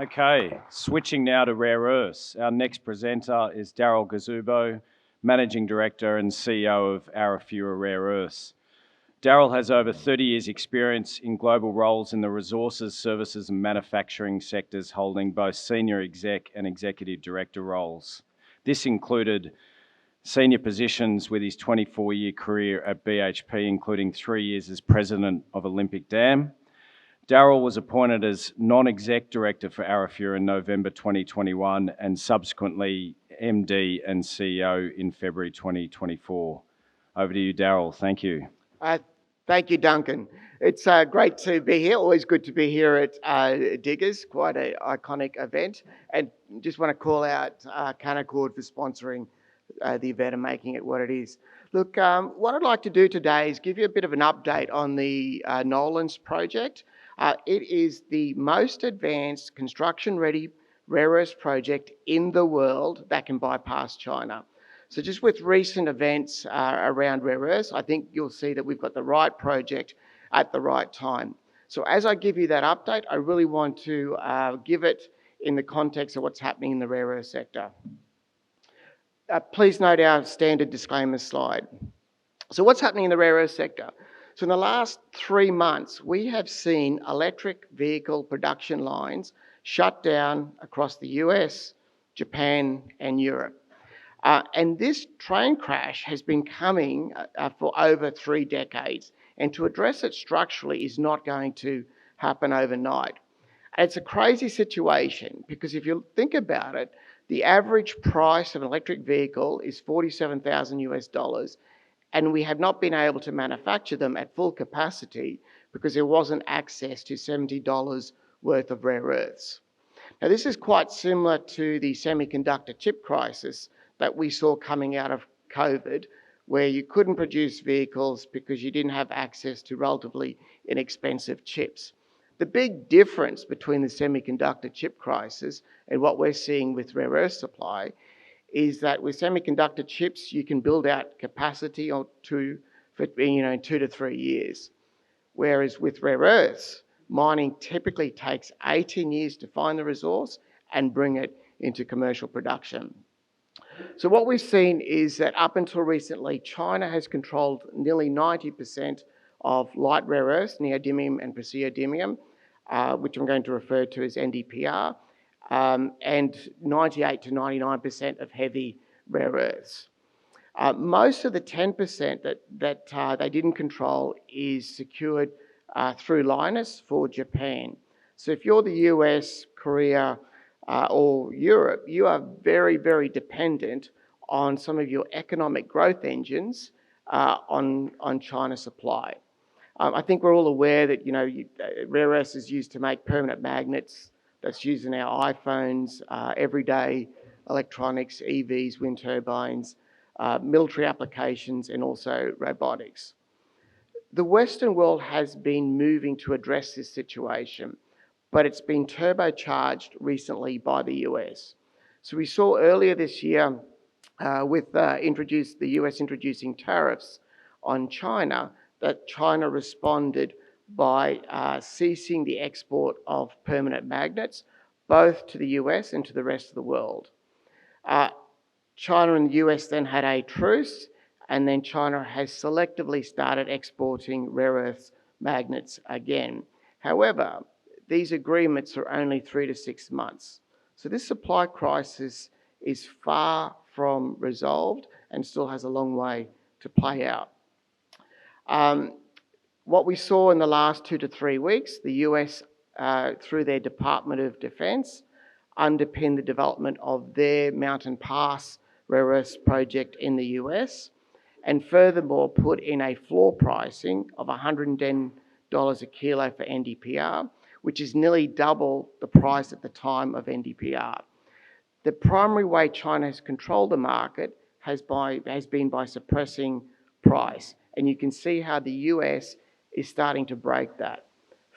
Okay, switching now to rare earths. Our next presenter is Darryl Cuzzubbo, Managing Director and CEO of Arafura Rare Earths. Darryl has over 30 years' experience in global roles in the resources, services and manufacturing sectors, holding both senior exec and executive director roles. This included senior positions with his 24-year career at BHP, including 3 years as president of Olympic Dam. Darryl was appointed as non-exec director for Arafura in November 2021 and subsequently MD and CEO in February 2024. Over to you, Darryl. Thank you. Thank you, Duncan. It's great to be here. Always good to be here at Diggers, quite an iconic event. And just want to call out Canaccord for sponsoring the event and making it what it is. Look, what I'd like to do today is give you a bit of an update on the Nolans project. It is the most advanced construction-ready rare earths project in the world that can bypass China. So just with recent events around rare earths, I think you'll see that we've got the right project at the right time. So as I give you that update, I really want to give it in the context of what's happening in the rare earth sector. Please note our standard disclaimer slide. So what's happening in the rare earth sector? So in the last 3 months, we have seen electric vehicle production lines shut down across the US, Japan, and Europe. And this train crash has been coming for over 3 decades. And to address it structurally is not going to happen overnight. And it's a crazy situation because if you think about it, the average price of an electric vehicle is $47,000 US, and we have not been able to manufacture them at full capacity because there wasn't access to $70 worth of rare earths. Now, this is quite similar to the semiconductor chip crisis that we saw coming out of COVID, where you couldn't produce vehicles because you didn't have access to relatively inexpensive chips. The big difference between the semiconductor chip crisis and what we're seeing with rare earth supply is that with semiconductor chips, you can build out capacity for 2 to 3 years. Whereas with rare earths, mining typically takes 18 years to find the resource and bring it into commercial production. So what we've seen is that up until recently, China has controlled nearly 90% of light rare earths, neodymium and praseodymium, which I'm going to refer to as NdPr, and 98 to 99% of heavy rare earths. Most of the 10% that they didn't control is secured through Lynas for Japan. So if you're the US, Korea, or Europe, you are very, very dependent on some of your economic growth engines on China supply. I think we're all aware that rare earths is used to make permanent magnets that's used in our iPhones, everyday electronics, EVs, wind turbines, military applications, and also robotics. The Western world has been moving to address this situation, but it's been turbocharged recently by the US. So we saw earlier this year with the US introducing tariffs on China, that China responded by ceasing the export of permanent magnets, both to the US and to the rest of the world. China and the US then had a truce, and then China has selectively started exporting rare earth magnets again. However, these agreements are only 3 to 6 months. So this supply crisis is far from resolved and still has a long way to play out. What we saw in the last 2 to 3 weeks, the US, through their Department of Defense, underpinned the development of their Mountain Pass rare earths project in the US, and furthermore put in a floor pricing of $110 a kilo for NdPr, which is nearly double the price at the time of NdPr. The primary way China has controlled the market has been by suppressing price, and you can see how the US is starting to break that.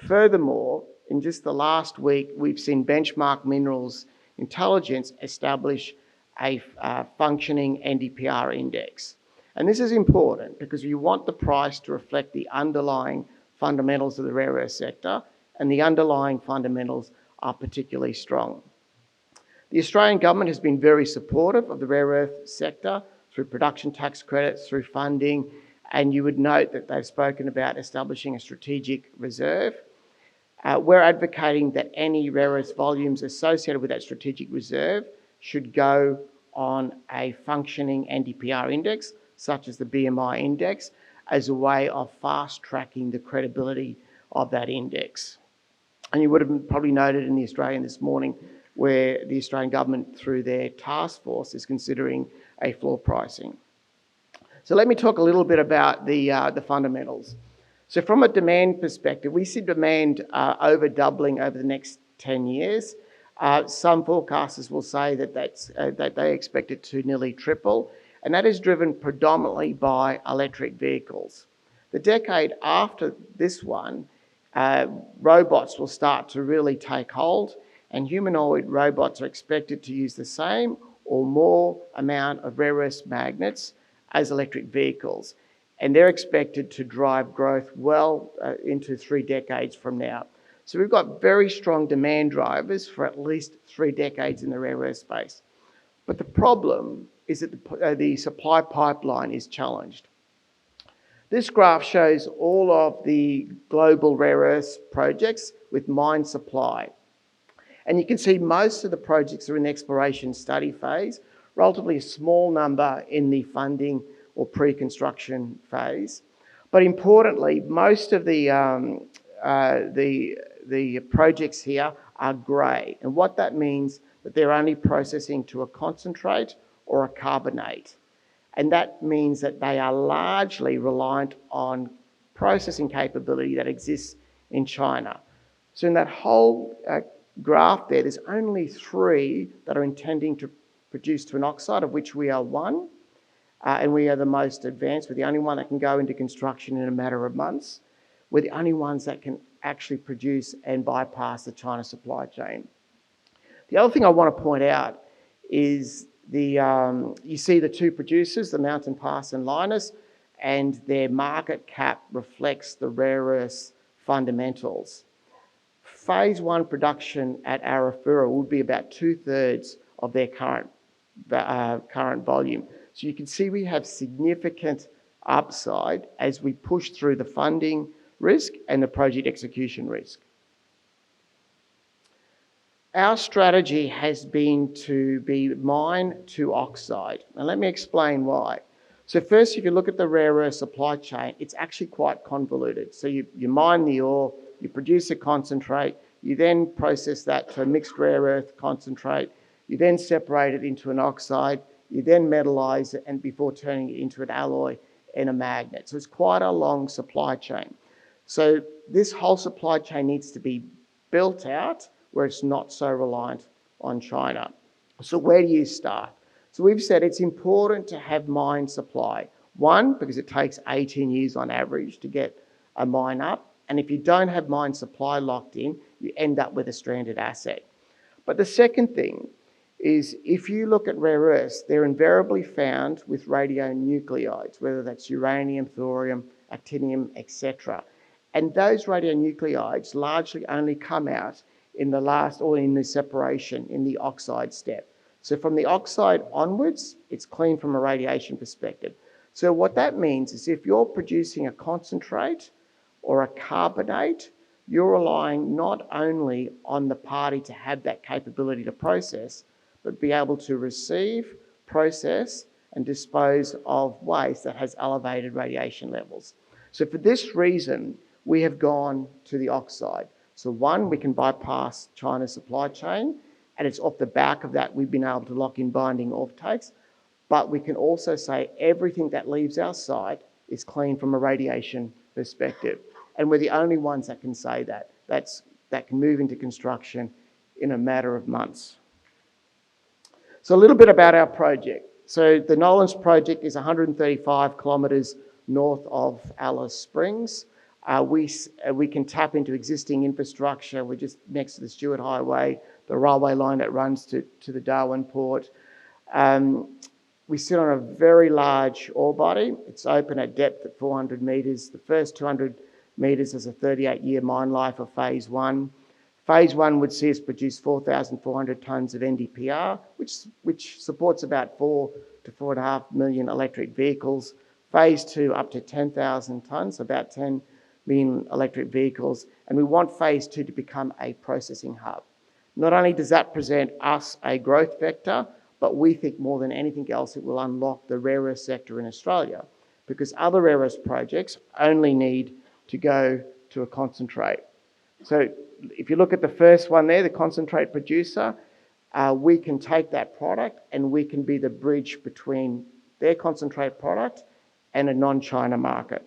Furthermore, in just the last week, we've seen Benchmark Minerals Intelligence establish a functioning NdPr index. And this is important because you want the price to reflect the underlying fundamentals of the rare earth sector, and the underlying fundamentals are particularly strong. The Australian government has been very supportive of the rare earth sector through production tax credits, through funding, and you would note that they've spoken about establishing a strategic reserve. We're advocating that any rare earth volumes associated with that strategic reserve should go on a functioning NdPr index, such as the BMI index, as a way of fast-tracking the credibility of that index. And you would have probably noted in the Australian this morning where the Australian government, through their task force, is considering a floor pricing. So let me talk a little bit about the fundamentals. So from a demand perspective, we see demand over doubling over the next 10 years. Some forecasters will say that they expect it to nearly triple, and that is driven predominantly by electric vehicles. The decade after this one, robots will start to really take hold, and humanoid robots are expected to use the same or more amount of rare earth magnets as electric vehicles. And they're expected to drive growth well into 3 decades from now. So we've got very strong demand drivers for at least 3 decades in the rare earth space. But the problem is that the supply pipeline is challenged. This graph shows all of the global rare earth projects with mine supply. And you can see most of the projects are in the exploration study phase, relatively a small number in the funding or pre-construction phase. But importantly, most of the projects here are grey. And what that means, that they're only processing to a concentrate or a carbonate. And that means that they are largely reliant on processing capability that exists in China. So in that whole graph there, there's only 3 that are intending to produce to an oxide, of which we are one. And we are the most advanced. We're the only one that can go into construction in a matter of months. We're the only ones that can actually produce and bypass the China supply chain. The other thing I want to point out is you see the 2 producers, the Mountain Pass and Lynas, and their market cap reflects the rare earth fundamentals. Phase 1 production at Arafura would be about 2/3 of their current volume. So you can see we have significant upside as we push through the funding risk and the project execution risk. Our strategy has been to be mine to oxide. Now let me explain why. So first, if you look at the rare earth supply chain, it's actually quite convoluted. So you mine the ore, you produce a concentrate, you then process that to a mixed rare earth concentrate, you then separate it into an oxide, you then metallize it and before turning it into an alloy and a magnet. So it's quite a long supply chain. So this whole supply chain needs to be built out where it's not so reliant on China. So where do you start? So we've said it's important to have mine supply. One, because it takes 18 years on average to get a mine up. And if you don't have mine supply locked in, you end up with a stranded asset. But the second thing is if you look at rare earths, they're invariably found with radionuclides, whether that's uranium, thorium, actinium, etc. And those radionuclides largely only come out in the last, or in the separation, in the oxide step. So from the oxide onwards, it's clean from a radiation perspective. So what that means is if you're producing a concentrate or a carbonate, you're relying not only on the party to have that capability to process, but be able to receive, process, and dispose of waste that has elevated radiation levels. So for this reason, we have gone to the oxide. So one, we can bypass China's supply chain, and it's off the back of that we've been able to lock in binding offtakes. But we can also say everything that leaves our site is clean from a radiation perspective. And we're the only ones that can say that. That can move into construction in a matter of months. So a little bit about our project. So the Nolans project is 135 kilometres north of Alice Springs. We can tap into existing infrastructure. We're just next to the Stewart Highway, the railway line that runs to the Darwin port. We sit on a very large ore body. It's open at depth at 400 metres. The first 200 metres is a 38-year mine life of phase 1. Phase 1 would see us produce 4,400 tonnes of NdPr, which supports about 4 to 4.5 million electric vehicles. Phase 2 up to 10,000 tonnes, about 10 million electric vehicles. And we want Phase 2 to become a processing hub. Not only does that present us a growth vector, but we think more than anything else it will unlock the rare earth sector in Australia, because other rare earth projects only need to go to a concentrate. So if you look at the first one there, the concentrate producer, we can take that product and we can be the bridge between their concentrate product and a non-China market.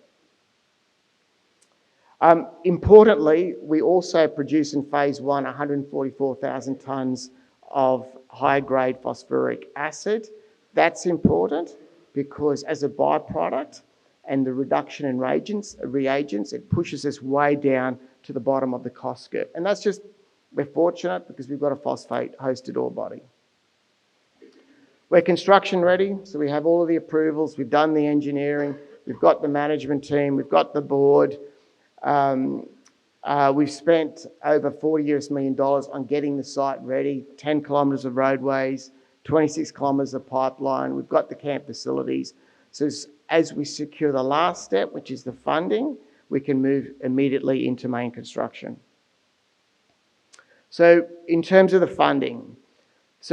Importantly, we also produce in Phase 1 144,000 tonnes of high-grade phosphoric acid. That's important because as a byproduct and the reduction in reagents, it pushes us way down to the bottom of the cost curve. And that's just, we're fortunate because we've got a phosphate-hosted ore body. We're construction ready, so we have all of the approvals, we've done the engineering, we've got the management team, we've got the board. We've spent over $40 million on getting the site ready, 10 kilometres of roadways, 26 kilometres of pipeline, we've got the camp facilities. So as we secure the last step, which is the funding, we can move immediately into main construction. So in terms of the funding, it's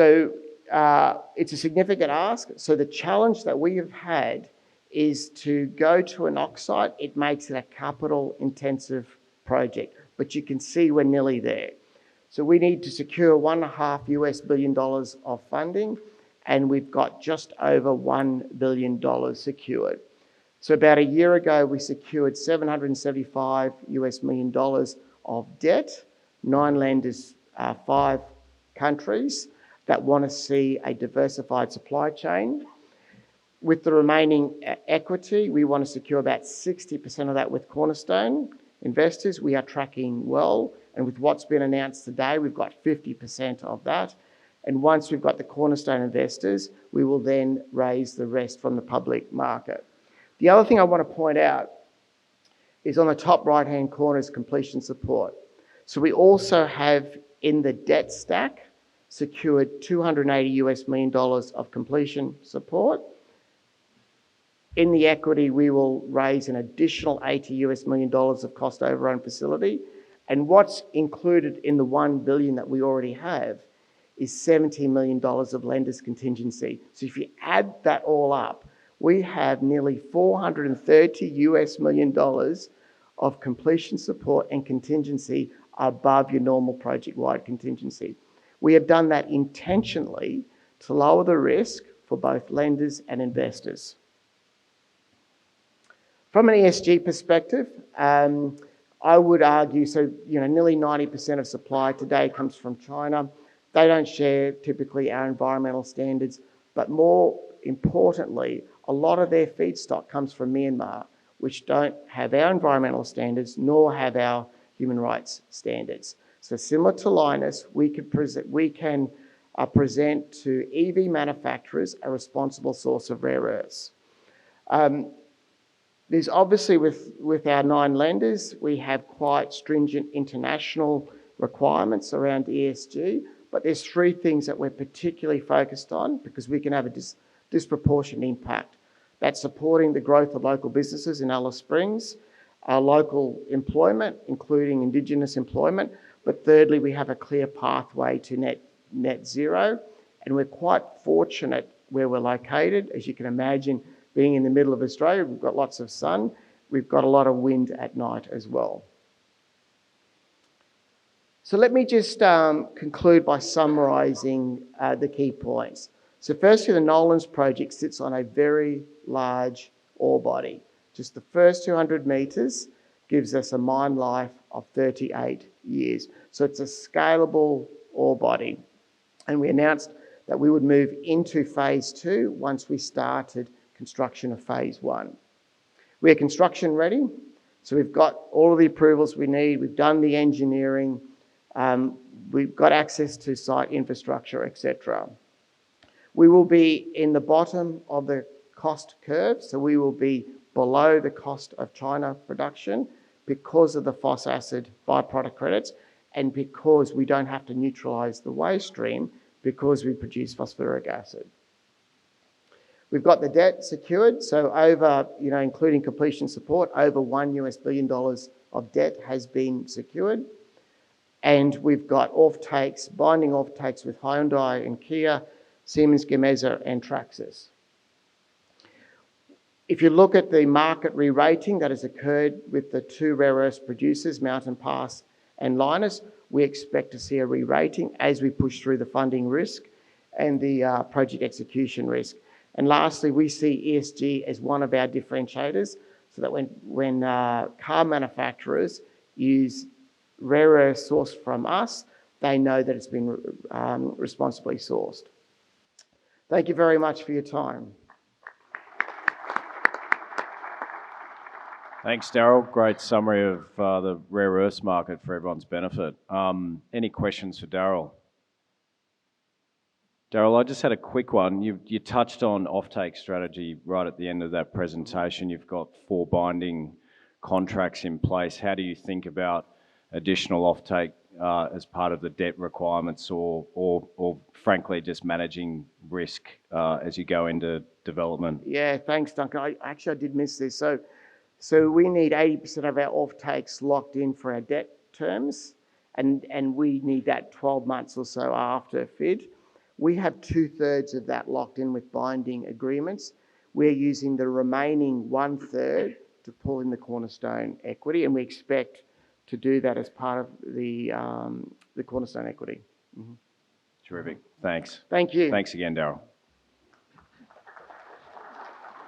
a significant ask. So the challenge that we have had is to go to an oxide. It makes it a capital intensive project, but you can see we're nearly there. So we need to secure $1.5 billion of funding, and we've got just over $1 billion secured. So about a year ago, we secured $775 million of debt, 9 lenders, 5 countries that want to see a diversified supply chain. With the remaining equity, we want to secure about 60% of that with cornerstone investors. We are tracking well, and with what's been announced today, we've got 50% of that. And once we've got the cornerstone investors, we will then raise the rest from the public market. The other thing I want to point out is on the top right-hand corner is completion support. So we also have in the debt stack secured $280 million of completion support. In the equity, we will raise an additional $80 million of cost overrun facility. And what's included in the $1 billion that we already have is $70 million of lenders contingency. So if you add that all up, we have nearly $430 million of completion support and contingency above your normal project-wide contingency. We have done that intentionally to lower the risk for both lenders and investors. From an ESG perspective, I would argue, nearly 90% of supply today comes from China. They don't share typically our environmental standards, but more importantly, a lot of their feedstock comes from Myanmar, which don't have our environmental standards nor have our human rights standards. So similar to Lynas, we can present to EV manufacturers a responsible source of rare earths. There's obviously with our 9 lenders, we have quite stringent international requirements around ESG, but there's 3 things that we're particularly focused on because we can have a disproportionate impact. That's supporting the growth of local businesses in Alice Springs, our local employment, including Indigenous employment, but thirdly, we have a clear pathway to net zero, and we're quite fortunate where we're located. As you can imagine, being in the middle of Australia, we've got lots of sun, we've got a lot of wind at night as well. So let me just conclude by summarising the key points. So firstly, the Nolans project sits on a very large ore body. Just the first 200 metres gives us a mine life of 38 years. So it's a scalable ore body. And we announced that we would move into Phase 2 once we started construction of Phase 1. We are construction ready. So we've got all of the approvals we need. We've done the engineering. We've got access to site infrastructure, etc. We will be in the bottom of the cost curve. So we will be below the cost of China production because of the phos acid byproduct credits. and because we don't have to neutralise the waste stream because we produce phosphoric acid. We've got the debt secured, so over, including completion support, over $1 billion of debt has been secured. And we've got binding offtakes with Hyundai and Kia, Siemens Gamesa and Traxys. If you look at the market re-rating that has occurred with the two rare earths producers, Mountain Pass and Lynas, we expect to see a re-rating as we push through the funding risk and the project execution risk. And lastly, we see ESG as one of our differentiators, so that when car manufacturers use rare earth sourced from us, they know that it's been responsibly sourced. Thank you very much for your time. Thanks, Darryl. Great summary of the rare earths market for everyone's benefit. Any questions for Darryl? Darryl, I just had a quick one. You touched on offtake strategy right at the end of that presentation. You've got 4 binding contracts in place. How do you think about additional offtake as part of the debt requirements, or frankly just managing risk as you go into development? Yeah, thanks, Duncan. I did miss this. So we need 80% of our offtakes locked in for our debt terms, and we need that 12 months or so after FID. We have 2/3 of that locked in with binding agreements. We're using the remaining 1/3 to pull in the cornerstone equity, and we expect to do that as part of the cornerstone equity. Terrific. Thanks. Thank you. Thanks again, Darryl.